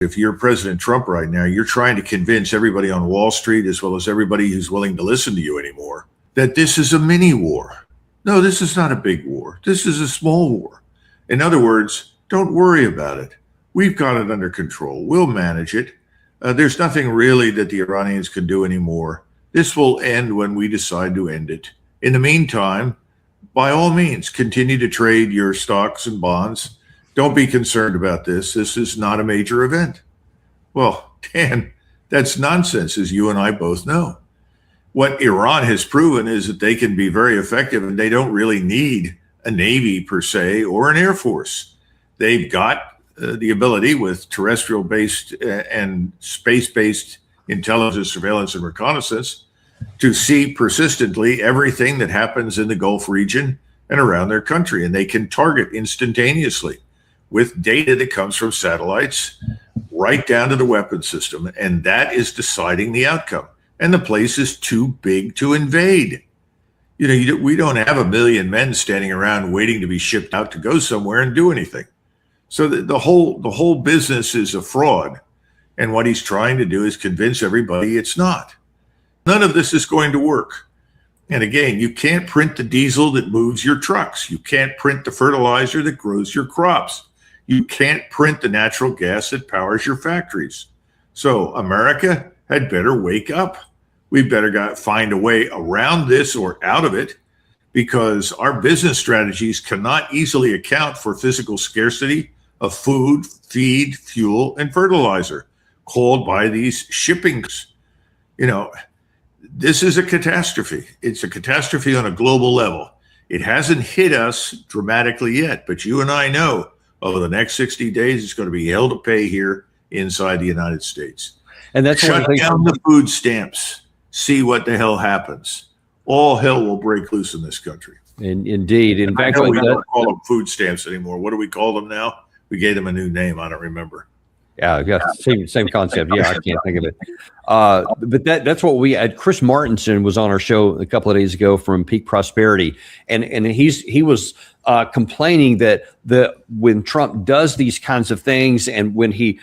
if you're President Trump right now, you're trying to convince everybody on Wall Street, as well as everybody who's willing to listen to you anymore, that this is a mini war. No, this is not a big war. This is a small war. In other words, don't worry about it. We've got it under control. We'll manage it. There's nothing really that the Iranians can do anymore. This will end when we decide to end it. In the meantime, by all means, continue to trade your stocks and bonds. Don't be concerned about this. This is not a major event. Well, Dan, that's nonsense, as you and I both know. What Iran has proven is that they can be very effective, and they don't really need a Navy per se or an Air Force. They've got the ability with terrestrial-based and space-based intelligence, surveillance, and reconnaissance to see persistently everything that happens in the Gulf region and around their country. And they can target instantaneously with data that comes from satellites right down to the weapon system. And that is deciding the outcome. And the place is too big to invade. We don't have 1 million men standing around waiting to be shipped out to go somewhere and do anything. So the whole business is a fraud. And what he's trying to do is convince everybody it's not. None of this is going to work. And again, you can't print the diesel that moves your trucks. You can't print the fertilizer that grows your crops. You can't print the natural gas that powers your factories. So America had better wake up. We better find a way around this or out of it, because our business strategies cannot easily account for physical scarcity of food, feed, fuel, and fertilizer called by these shippings. This is a catastrophe. It's a catastrophe on a global level. It hasn't hit us dramatically yet, but you and I know over the next 60 days, it's going to be hell to pay here inside the United States. And that's shut down the food stamps. See what the hell happens. All hell will break loose in this country. Indeed. In fact, we don't call them food stamps anymore. What do we call them now? We gave them a new name. I don't remember. Yeah, same concept. Yeah, I can't think of it. But that's what we had. Chris Martinson was on our show a couple of days ago from Peak Prosperity, and he was complaining that when Trump does these kinds of things, and when he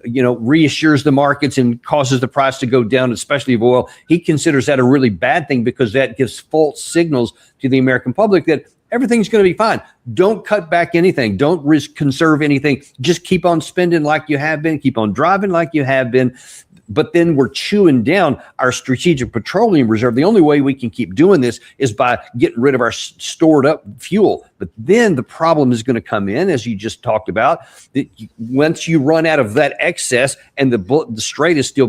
reassures the markets and causes the price to go down, especially of oil, he considers that a really bad thing, because that gives false signals to the American public that everything's going to be fine. Don't cut back anything. Don't conserve anything. Just keep on spending like you have been. Keep on driving like you have been. But then we're chewing down our strategic petroleum reserve. The only way we can keep doing this is by getting rid of our stored up fuel. But then the problem is going to come in, as you just talked about, that once you run out of that excess and the strait is still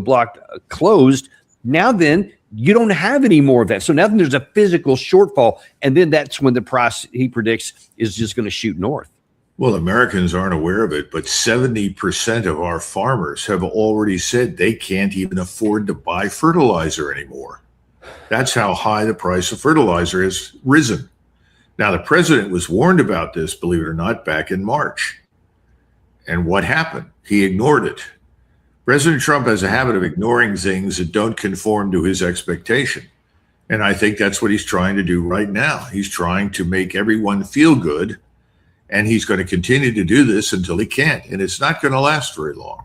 closed, now then you don't have any more of that. So now then there's a physical shortfall. And then that's when the price, he predicts, is just going to shoot north. Well, Americans aren't aware of it, but 70% of our farmers have already said they can't even afford to buy fertilizer anymore. That's how high the price of fertilizer has risen. Now, the president was warned about this, believe it or not, back in March. And what happened? He ignored it. President Trump has a habit of ignoring things that don't conform to his expectation. And I think that's what he's trying to do right now. He's trying to make everyone feel good. And he's going to continue to do this until he can't. And it's not going to last very long.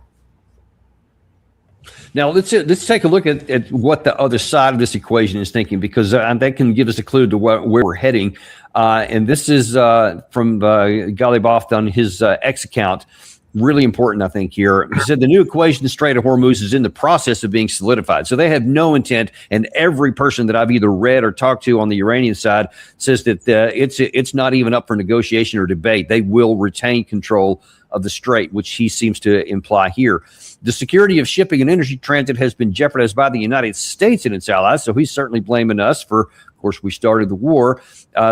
Now, let's take a look at what the other side of this equation is thinking, because that can give us a clue to where we're heading. And this is from Ghalibaf on his X account. Really important, I think, here. He said the new equation, the Strait of Hormuz, is in the process of being solidified. So they have no intent, and every person that I've either read or talked to on the Iranian side says that it's not even up for negotiation or debate. They will retain control of the strait, which he seems to imply here. The security of shipping and energy transit has been jeopardized by the United States and its allies, so he's certainly blaming us for, of course, we started the war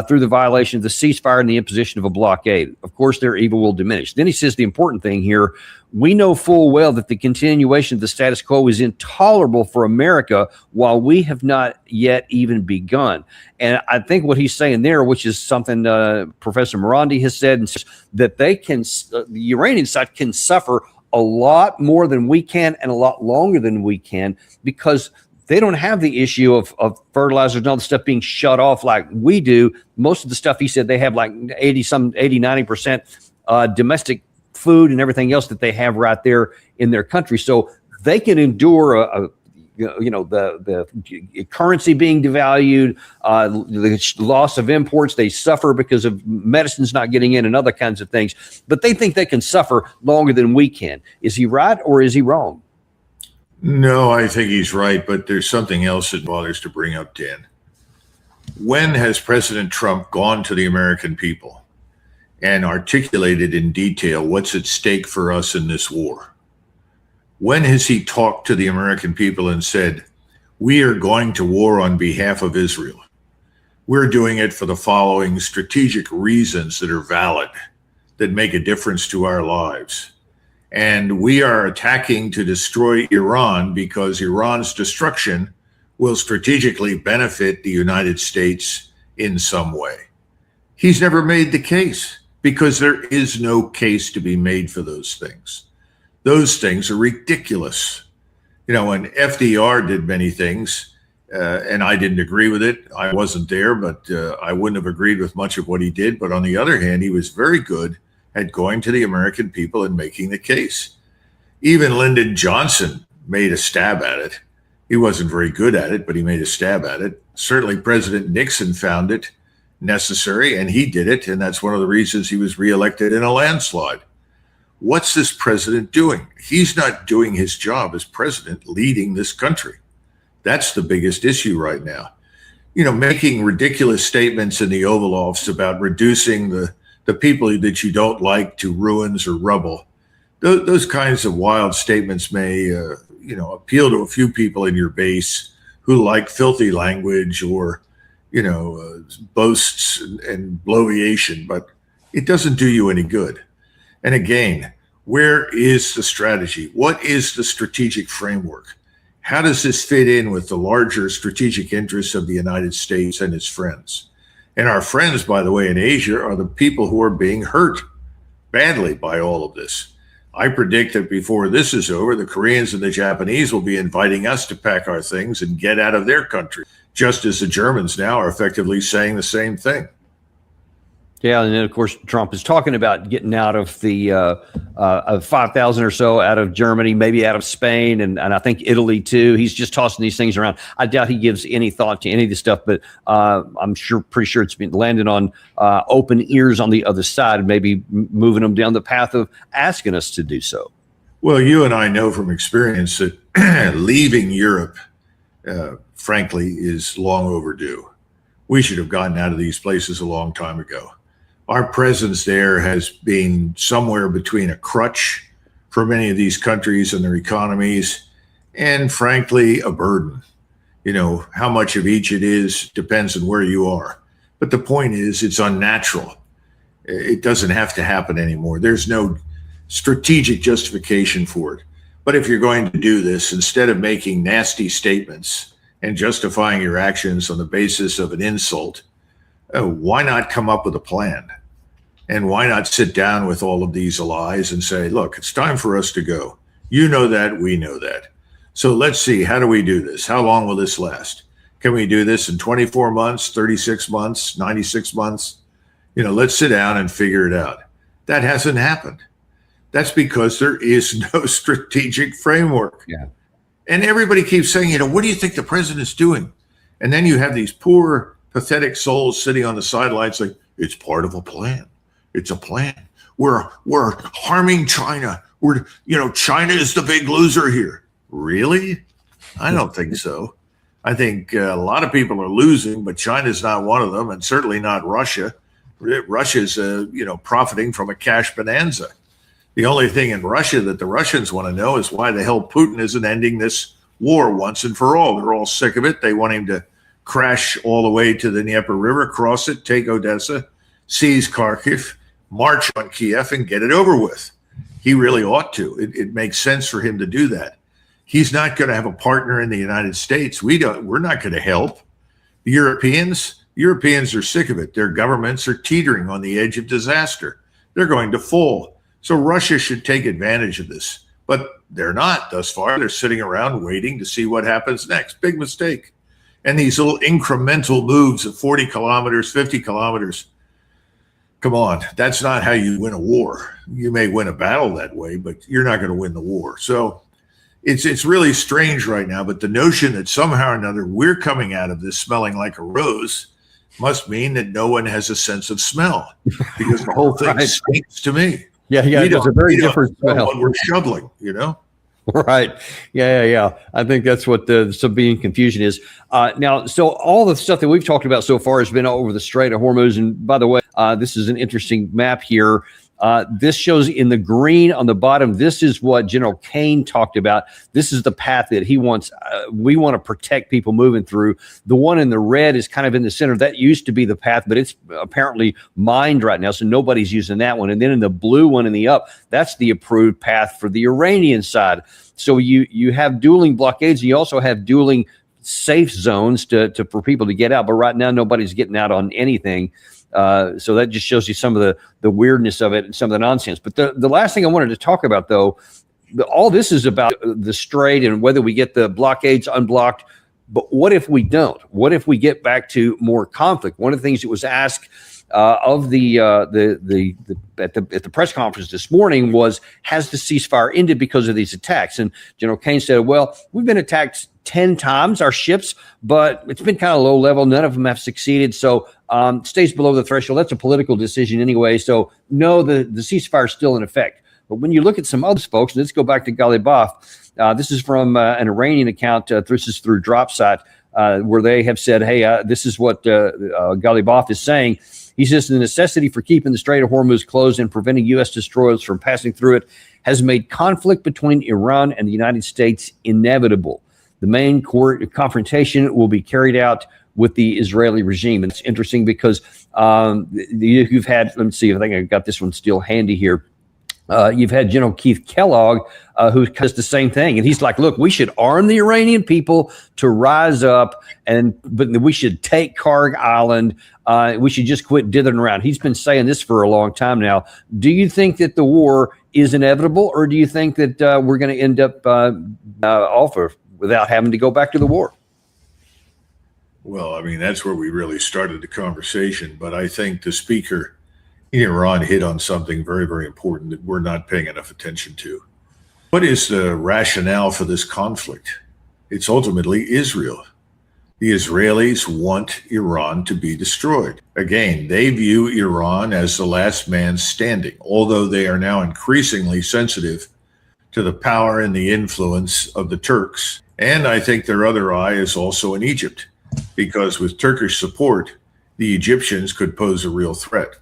through the violation of the ceasefire and the imposition of a blockade. Of course, their evil will diminish. Then he says the important thing here, we know full well that the continuation of the status quo is intolerable for America while we have not yet even begun. And I think what he's saying there, which is something Professor Morandi has said, that the Iranian side can suffer a lot more than we can and a lot longer than we can, because they don't have the issue of fertilizers and all the stuff being shut off like we do. Most of the stuff, he said, they have like 90% domestic food and everything else that they have right there in their country. So they can endure the currency being devalued, the loss of imports. They suffer because of medicines not getting in and other kinds of things. But they think they can suffer longer than we can. Is he right or is he wrong? No, I think he's right, but there's something else that bothers to bring up, Dan. When has President Trump gone to the American people and articulated in detail what's at stake for us in this war? When has he talked to the American people and said, we are going to war on behalf of Israel? We're doing it for the following strategic reasons that are valid, that make a difference to our lives. And we are attacking to destroy Iran because Iran's destruction will strategically benefit the United States in some way. He's never made the case because there is no case to be made for those things. Those things are ridiculous. When FDR did many things, and I didn't agree with it, I wasn't there, but I wouldn't have agreed with much of what he did. But on the other hand, he was very good at going to the American people and making the case. Even Lyndon Johnson made a stab at it. He wasn't very good at it, but he made a stab at it. Certainly President Nixon found it necessary, and he did it, and that's one of the reasons he was reelected in a landslide. What's this president doing? He's not doing his job as president, leading this country. That's the biggest issue right now. Making ridiculous statements in the Oval Office about reducing the people that you don't like to ruins or rubble. Those kinds of wild statements may, appeal to a few people in your base who like filthy language or, boasts and bloviation, but it doesn't do you any good. And again, where is the strategy? What is the strategic framework? How does this fit in with the larger strategic interests of the United States and its friends? And our friends, by the way, in Asia are the people who are being hurt badly by all of this. I predict that before this is over, the Koreans and the Japanese will be inviting us to pack our things and get out of their country, just as the Germans now are effectively saying the same thing. Yeah, and then of course Trump is talking about getting out of the of 5,000 or so out of Germany, maybe out of Spain, and I think Italy too. He's just tossing these things around. I doubt he gives any thought to any of this stuff, but I'm pretty sure it's been landing on open ears on the other side, maybe moving them down the path of asking us to do so. Well, you and I know from experience that leaving Europe, frankly, is long overdue. We should have gotten out of these places a long time ago. Our presence there has been somewhere between a crutch for many of these countries and their economies, and frankly, a burden. How much of each it is depends on where you are. But the point is, it's unnatural. It doesn't have to happen anymore. There's no strategic justification for it. But if you're going to do this, instead of making nasty statements and justifying your actions on the basis of an insult, why not come up with a plan? And why not sit down with all of these allies and say, look, it's time for us to go. You know that, we know that. So let's see, how do we do this? How long will this last? Can we do this in 24 months, 36 months, 96 months? Let's sit down and figure it out. That hasn't happened. That's because there is no strategic framework. Yeah. And everybody keeps saying, what do you think the president's doing? And then you have these poor, pathetic souls sitting on the sidelines like, it's part of a plan. It's a plan. We're harming China. China is the big loser here. Really? I don't think so. I think a lot of people are losing, but China's not one of them, and certainly not Russia. Russia's, profiting from a cash bonanza. The only thing in Russia that the Russians want to know is why the hell Putin isn't ending this war once and for all. They're all sick of it. They want him to crash all the way to the Dnieper River, cross it, take Odessa, seize Kharkiv, march on Kiev, and get it over with. He really ought to. It makes sense for him to do that. He's not going to have a partner in the United States. We're not going to help. The Europeans are sick of it. Their governments are teetering on the edge of disaster. They're going to fall. So Russia should take advantage of this. But they're not thus far. They're sitting around waiting to see what happens next. Big mistake. And these little incremental moves of 40 kilometers, 50 kilometers. Come on, that's not how you win a war. You may win a battle that way, but you're not going to win the war. So it's really strange right now. But the notion that somehow or another we're coming out of this smelling like a rose must mean that no one has a sense of smell, because the whole thing Right. stinks to me. Yeah, it's a very different smell. What we're shoveling, Right. Yeah. I think that's what the Sabine confusion is. Now, so all the stuff that we've talked about so far has been over the Strait of Hormuz. And by the way, this is an interesting map here. This shows in the green on the bottom. This is what General Kane talked about. This is the path that he wants. We want to protect people moving through. The one in the red is kind of in the center. That used to be the path, but it's apparently mined right now, so nobody's using that one. And then in the blue one in the up, that's the approved path for the Iranian side. So you have dueling blockades. And you also have dueling safe zones for people to get out. But right now, nobody's getting out on anything. So that just shows you some of the weirdness of it and some of the nonsense. But the last thing I wanted to talk about, though, all this is about the Strait and whether we get the blockades unblocked. But what if we don't? What if we get back to more conflict? One of the things that was asked at the press conference this morning was, has the ceasefire ended because of these attacks? And General Kane said, well, we've been attacked 10 times, our ships, but it's been kind of low level. None of them have succeeded. So stays below the threshold. That's a political decision anyway. So no, the ceasefire is still in effect. But when you look at some other folks, let's go back to Ghalibaf. This is from an Iranian account. This is through DropSite, where they have said, hey, this is what Ghalibaf is saying. He says the necessity for keeping the Strait of Hormuz closed and preventing U.S. destroyers from passing through it has made conflict between Iran and the United States inevitable. The main confrontation will be carried out with the Israeli regime. And it's interesting because you've had, let me see, I think I got this one still handy here. You've had General Keith Kellogg, who does the same thing. And he's like, look, we should arm the Iranian people to rise up, but we should take Karg Island. We should just quit dithering around. He's been saying this for a long time now. Do you think that the war is inevitable, or do you think that we're going to end up off without having to go back to the war? Well, I mean, that's where we really started the conversation. But I think the speaker in Iran hit on something very, very important that we're not paying enough attention to. What is the rationale for this conflict? It's ultimately Israel. The Israelis want Iran to be destroyed. Again, they view Iran as the last man standing, although they are now increasingly sensitive to the power and the influence of the Turks. And I think their other eye is also in Egypt, because with Turkish support, the Egyptians could pose a real threat.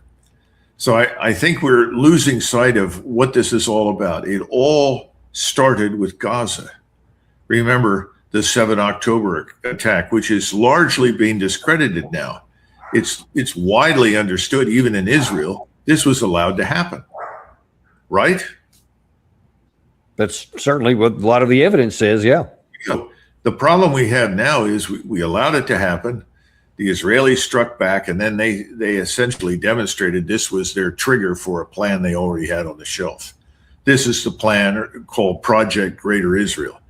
So I think we're losing sight of what this is all about. It all started with Gaza. Remember the 7 October attack, which is largely being discredited now. It's widely understood, even in Israel, this was allowed to happen, right? That's certainly what a lot of the evidence says, yeah. The problem we have now is we allowed it to happen. The Israelis struck back, and then they essentially demonstrated this was their trigger for a plan they already had on the shelf. This is the plan called Project Greater Israel.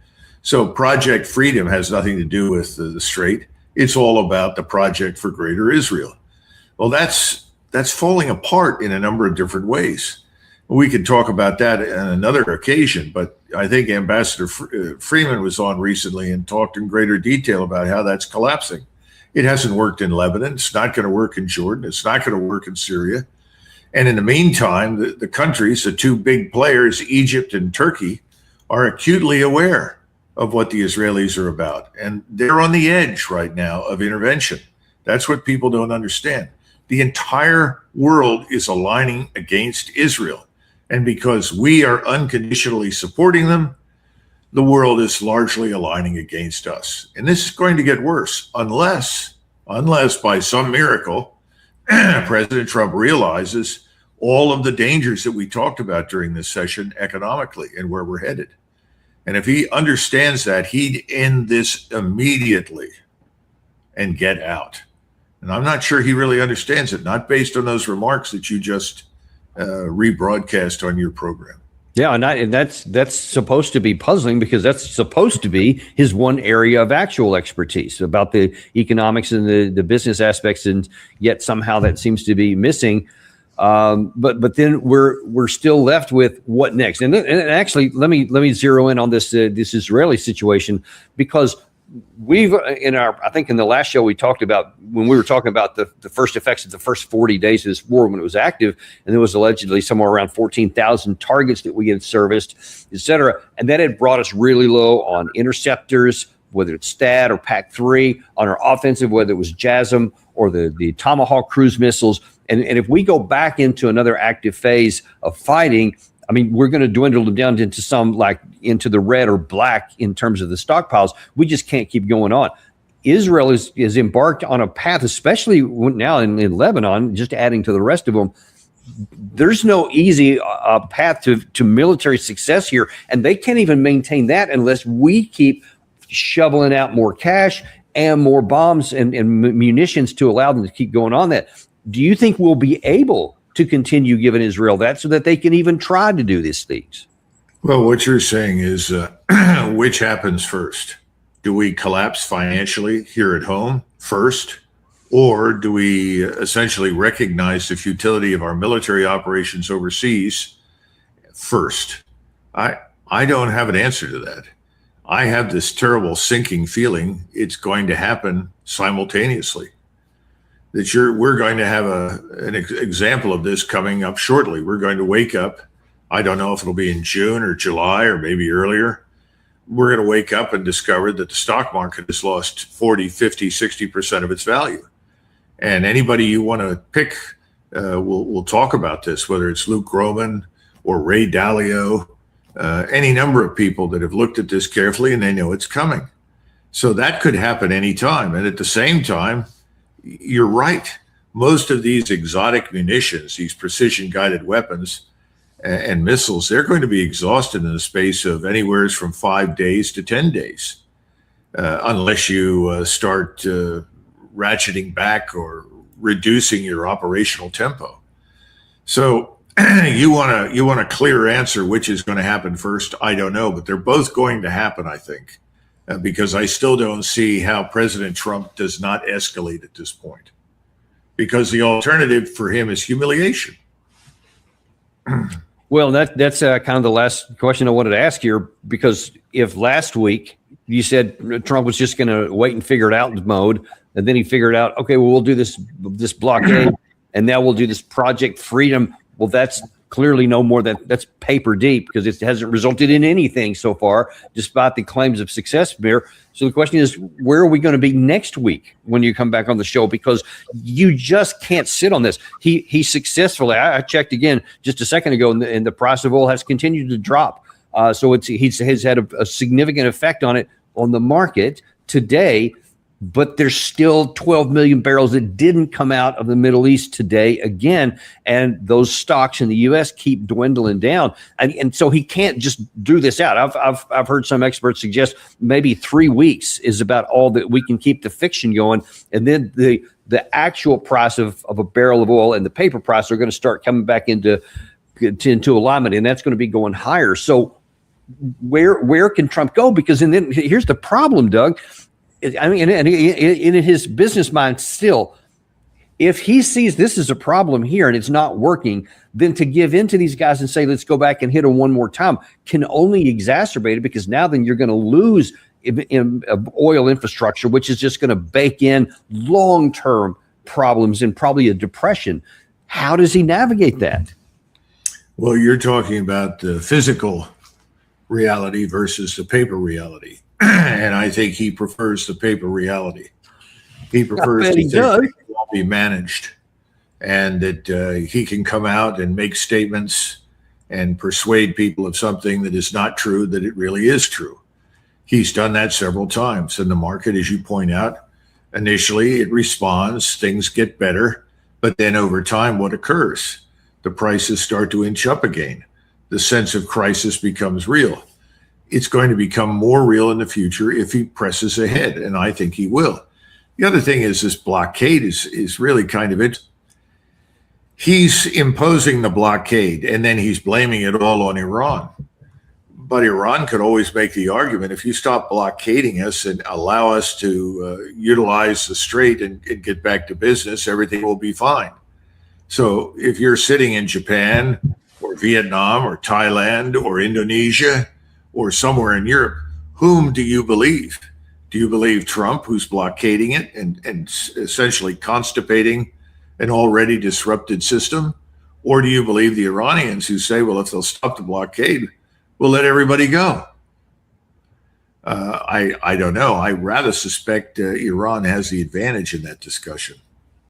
So Project Freedom has nothing to do with the Strait. It's all about the Project for Greater Israel. Well, that's falling apart in a number of different ways. We could talk about that on another occasion, but I think Ambassador Freeman was on recently and talked in greater detail about how that's collapsing. It hasn't worked in Lebanon. It's not going to work in Jordan. It's not going to work in Syria. And in the meantime, the countries, the two big players, Egypt and Turkey, are acutely aware of what the Israelis are about. And they're on the edge right now of intervention. That's what people don't understand. The entire world is aligning against Israel. And because we are unconditionally supporting them, the world is largely aligning against us. And this is going to get worse unless by some miracle, President Trump realizes all of the dangers that we talked about during this session economically and where we're headed. And if he understands that, he'd end this immediately and get out. And I'm not sure he really understands it, not based on those remarks that you just rebroadcast on your program. Yeah, and that's supposed to be puzzling, because that's supposed to be his one area of actual expertise about the economics and the business aspects, and yet somehow that seems to be missing. But then we're still left with what next? And actually, let me zero in on this Israeli situation, because I think in the last show we talked about, when we were talking about the first effects of the first 40 days of this war when it was active, and there was allegedly somewhere around 14,000 targets that we had serviced, et cetera. And that had brought us really low on interceptors, whether it's THAAD or PAC-3, on our offensive, whether it was JASSM or the Tomahawk cruise missiles. And if we go back into another active phase of fighting, I mean, we're going to dwindle them down into into the red or black in terms of the stockpiles. We just can't keep going on. Israel is embarked on a path, especially now in Lebanon, just adding to the rest of them. There's no easy path to military success here, and they can't even maintain that unless we keep shoveling out more cash and more bombs and munitions to allow them to keep going on that. Do you think we'll be able to continue giving Israel that so that they can even try to do these things? Well, what you're saying is which happens first? Do we collapse financially here at home first? Or do we essentially recognize the futility of our military operations overseas first? I don't have an answer to that. I have this terrible sinking feeling it's going to happen simultaneously. We're going to have an example of this coming up shortly. We're going to wake up. I don't know if it'll be in June or July or maybe earlier. We're going to wake up and discover that the stock market has lost 40, 50, 60% of its value. And anybody you want to pick will talk about this, whether it's Luke Groman or Ray Dalio, any number of people that have looked at this carefully and they know it's coming. So that could happen anytime. And at the same time, you're right. Most of these exotic munitions, these precision guided weapons and missiles, they're going to be exhausted in the space of anywhere from 5 days to 10 days, unless you start ratcheting back or reducing your operational tempo. So you want a clear answer which is going to happen first? I don't know, but they're both going to happen, I think. Because I still don't see how President Trump does not escalate at this point, because the alternative for him is humiliation. Well, that's kind of the last question I wanted to ask here, because if last week you said Trump was just going to wait and figure it out mode, and then he figured out, okay, well, we'll do this blockade, and now we'll do this Project Freedom. Well, that's clearly no more than that's paper deep, because it hasn't resulted in anything so far, despite the claims of success there. So the question is, where are we going to be next week when you come back on the show? Because you just can't sit on this. He successfully, I checked again just a second ago, and the price of oil has continued to drop. So he's had a significant effect on the market today. But there's still 12 million barrels that didn't come out of the Middle East today again. And those stocks in the U.S. keep dwindling down. And so he can't just do this out. I've heard some experts suggest maybe 3 weeks is about all that we can keep the fiction going. And then the actual price of a barrel of oil and the paper price are going to start coming back into alignment. And that's going to be going higher. So where can Trump go? Because then here's the problem, Doug. I mean, and in his business mind still, if he sees this is a problem here and it's not working, then to give in to these guys and say, let's go back and hit them one more time can only exacerbate it, because now then you're going to lose in oil infrastructure, which is just going to bake in long-term problems and probably a depression. How does he navigate that? Well, you're talking about the physical reality versus the paper reality. And I think he prefers the paper reality. He prefers to think that it will be managed, and that he can come out and make statements and persuade people of something that is not true, that it really is true. He's done that several times. In the market, as you point out, initially it responds, things get better, but then over time, what occurs? The prices start to inch up again. The sense of crisis becomes real. It's going to become more real in the future if he presses ahead, and I think he will. The other thing is this blockade is really kind of it. He's imposing the blockade, and then he's blaming it all on Iran. But Iran could always make the argument, if you stop blockading us and allow us to utilize the strait and get back to business, everything will be fine. So if you're sitting in Japan or Vietnam or Thailand or Indonesia or somewhere in Europe, whom do you believe? Do you believe Trump, who's blockading it and essentially constipating an already disrupted system? Or do you believe the Iranians who say, well, if they'll stop the blockade, we'll let everybody go? I don't know. I rather suspect Iran has the advantage in that discussion.